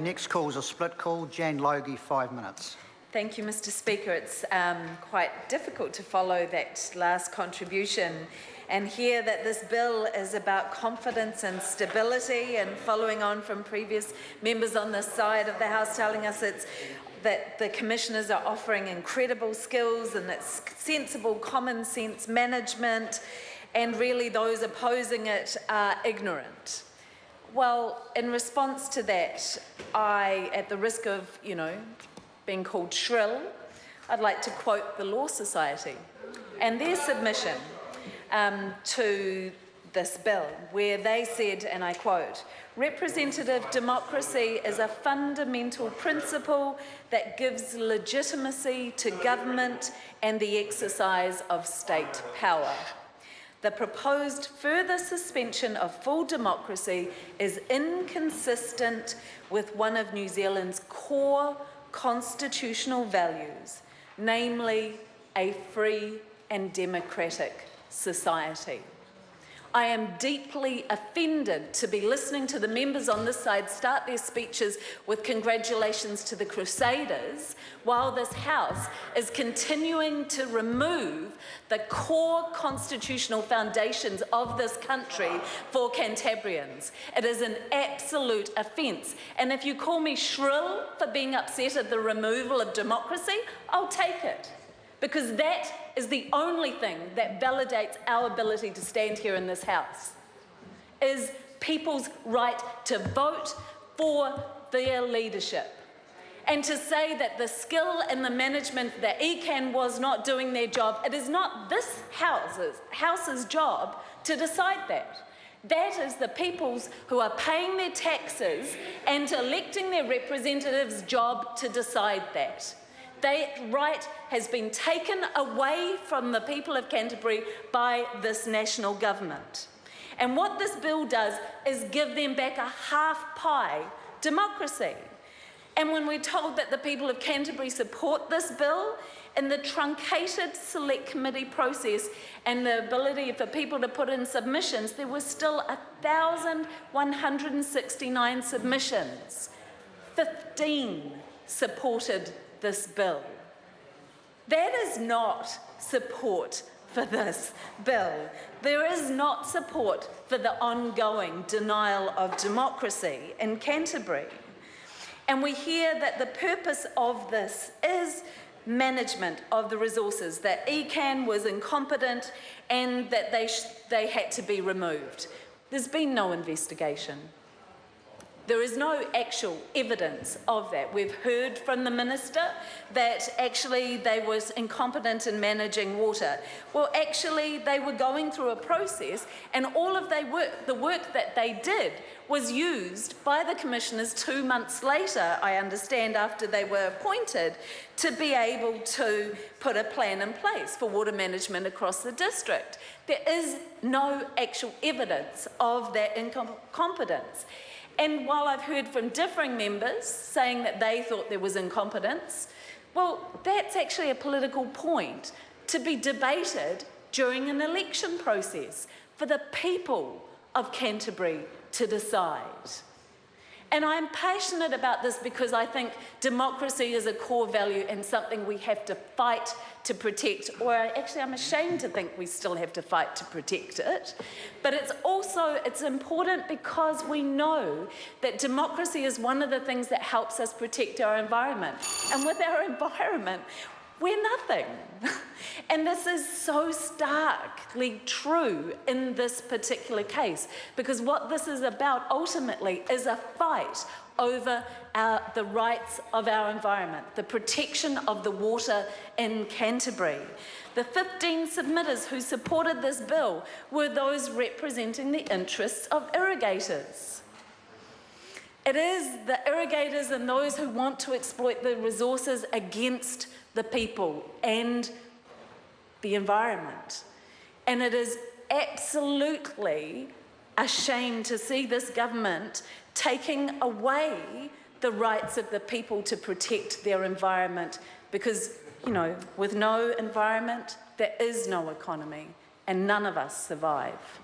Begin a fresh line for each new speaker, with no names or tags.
next call is a split call. Jan Logie, 5 minutes.
Thank you, Mr. Speaker. It's quite difficult to follow that last contribution and hear that this bill is about confidence and stability, and following on from previous members on this side of the House telling us that the commissioners are offering incredible skills and it's sensible common sense management, and really those opposing it are ignorant. Well, in response to that, at the risk of, being called shrill, I'd like to quote the Law Society and their submission to this bill, where they said, and I quote, "Representative democracy is a fundamental principle that gives legitimacy to government and the exercise of state power. The proposed further suspension of full democracy is inconsistent with one of New Zealand's core constitutional values, namely a free and democratic society." I am deeply offended to be listening to the members on this side start their speeches with congratulations to the Crusaders, while this House is continuing to remove the core constitutional foundations of this country for Cantabrians. It is an absolute offence. And if you call me shrill for being upset at the removal of democracy, I'll take it, because that is the only thing that validates our ability to stand here in this House, is people's right to vote for their leadership. And to say that the skill and the management that ECAN was not doing their job, it is not this House's job to decide that. That is the people's who are paying their taxes and electing their representatives' job to decide that. That right has been taken away from the people of Canterbury by this national government. And what this bill does is give them back a half-pie democracy. And when we're told that the people of Canterbury support this bill, in the truncated select committee process and the ability for people to put in submissions, there were still 1,169 submissions. 15 supported this bill. That is not support for this bill. There is not support for the ongoing denial of democracy in Canterbury. And we hear that the purpose of this is management of the resources, that ECAN was incompetent and that they had to be removed. There's been no investigation. There is no actual evidence of that. We've heard from the Minister that actually they were incompetent in managing water. Well, actually, they were going through a process, and all of the work that they did was used by the commissioners 2 months later, I understand, after they were appointed, to be able to put a plan in place for water management across the district. There is no actual evidence of that incompetence. And while I've heard from differing members saying that they thought there was incompetence, well, that's actually a political point to be debated during an election process for the people of Canterbury to decide. And I'm passionate about this because I think democracy is a core value and something we have to fight to protect, or actually I'm ashamed to think we still have to fight to protect it. But it's important because we know that democracy is one of the things that helps us protect our environment. And with our environment, we're nothing. And this is so starkly true in this particular case, because what this is about ultimately is a fight over the rights of our environment, the protection of the water in Canterbury. The 15 submitters who supported this bill were those representing the interests of irrigators. It is the irrigators and those who want to exploit the resources against the people and the environment. And it is absolutely a shame to see this government taking away the rights of the people to protect their environment, because, with no environment, there is no economy, and none of us survive.